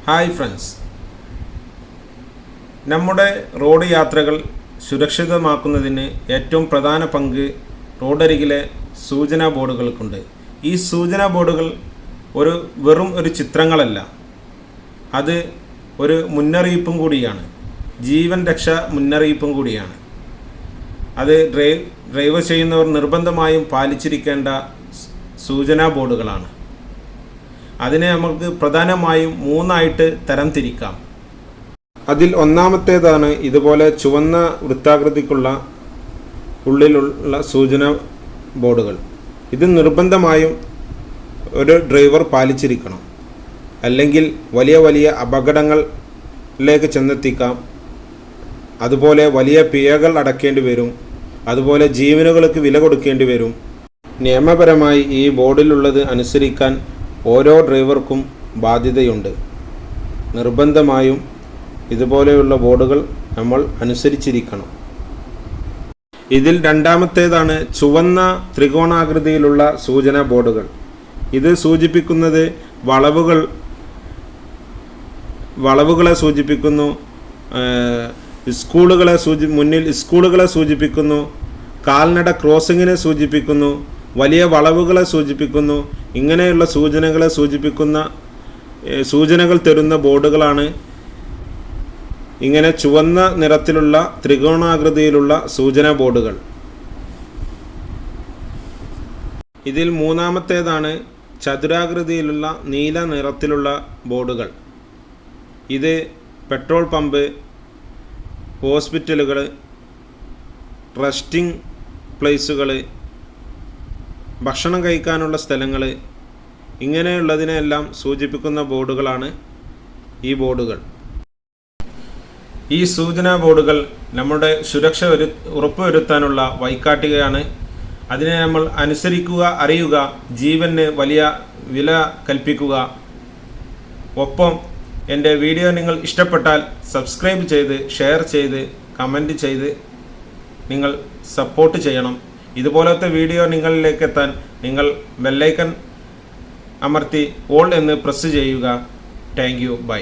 Hi friends, നമ്മുടെ road യാത്രകൾ സുരക്ഷിതമാക്കുന്നതിന് ഏറ്റവും പ്രധാന പങ്ക് റോഡരികിലെ സൂചനാ ബോർഡുകൾക്കുണ്ട്. ഈ സൂചനാ ബോർഡുകൾ വെറും ഒരു ചിത്രങ്ങളല്ല, അത് ഒരു മുന്നറിയിപ്പും കൂടിയാണ്, ജീവൻ രക്ഷാ മുന്നറിയിപ്പും കൂടിയാണ്. അത് ഡ്രൈവ് ചെയ്യുന്നവർ നിർബന്ധമായും പാലിച്ചിരിക്കേണ്ട സൂചനാ ബോർഡുകളാണ്. അതിനെ നമുക്ക് പ്രധാനമായും 3 ആയിട്ട് തരംതിരിക്കാം. അതിൽ ഒന്നാമത്തേതാണ് ഇതുപോലെ ചുവന്ന വൃത്താകൃതിക്കുള്ള ഉള്ളിലുള്ള സൂചനാ ബോർഡുകൾ. ഇത് നിർബന്ധമായും ഒരു ഡ്രൈവർ പാലിച്ചിരിക്കണം, അല്ലെങ്കിൽ വലിയ വലിയ അപകടങ്ങളിലേക്ക് ചെന്നെത്തിക്കാം. അതുപോലെ വലിയ പിഴകൾ അടക്കേണ്ടി വരും, അതുപോലെ ജീവനുകൾക്ക് വില കൊടുക്കേണ്ടി വരും. നിയമപരമായി ഈ ബോർഡിലുള്ളത് അനുസരിക്കാൻ ഓരോ ഡ്രൈവർക്കും ബാധ്യതയുണ്ട്. നിർബന്ധമായും ഇതുപോലെയുള്ള ബോർഡുകൾ നമ്മൾ അനുസരിച്ചിരിക്കണം. ഇതിൽ രണ്ടാമത്തേതാണ് ചുവന്ന ത്രികോണാകൃതിയിലുള്ള സൂചനാ ബോർഡുകൾ. ഇത് സൂചിപ്പിക്കുന്നത് വളവുകളെ സൂചിപ്പിക്കുന്നു, മുന്നിൽ സ്കൂളുകളെ സൂചിപ്പിക്കുന്നു, കാൽനട ക്രോസിങ്ങിനെ സൂചിപ്പിക്കുന്നു, വലിയ വളവുകളെ സൂചിപ്പിക്കുന്നു. ഇങ്ങനെയുള്ള സൂചനകൾ തരുന്ന ബോർഡുകളാണ് ഇങ്ങനെ ചുവന്ന നിറത്തിലുള്ള ത്രികോണാകൃതിയിലുള്ള സൂചനാ ബോർഡുകൾ. ഇതിൽ മൂന്നാമത്തേതാണ് ചതുരാകൃതിയിലുള്ള നീല നിറത്തിലുള്ള ബോർഡുകൾ. ഇത് പെട്രോൾ പമ്പ്, ഹോസ്പിറ്റലുകൾ, റെസ്റ്റിംഗ് പ്ലേസുകൾ, ഭക്ഷണം കഴിക്കാനുള്ള സ്ഥലങ്ങൾ, ഇങ്ങനെയുള്ളതിനെല്ലാം സൂചിപ്പിക്കുന്ന ബോർഡുകളാണ് ഈ ബോർഡുകൾ. ഈ സൂചനാ ബോർഡുകൾ നമ്മുടെ സുരക്ഷ ഉറപ്പുവരുത്താനുള്ള വഴികാട്ടുകയാണ്. അതിനെ നമ്മൾ അനുസരിക്കുക, അറിയുക, ജീവന് വലിയ വില കൽപ്പിക്കുക. ഒപ്പം എൻ്റെ വീഡിയോ നിങ്ങൾ ഇഷ്ടപ്പെട്ടാൽ സബ്സ്ക്രൈബ് ചെയ്ത്, ഷെയർ ചെയ്ത്, കമൻറ്റ് ചെയ്ത് നിങ്ങൾ സപ്പോർട്ട് ചെയ്യണം. ഇതുപോലത്തെ വീഡിയോ നിങ്ങളിലേക്ക് എത്താൻ നിങ്ങൾ ബെല്ലൈക്കൺ അമർത്തി ഓൾ എന്ന് പ്രസ് ചെയ്യുക. Thank you, by.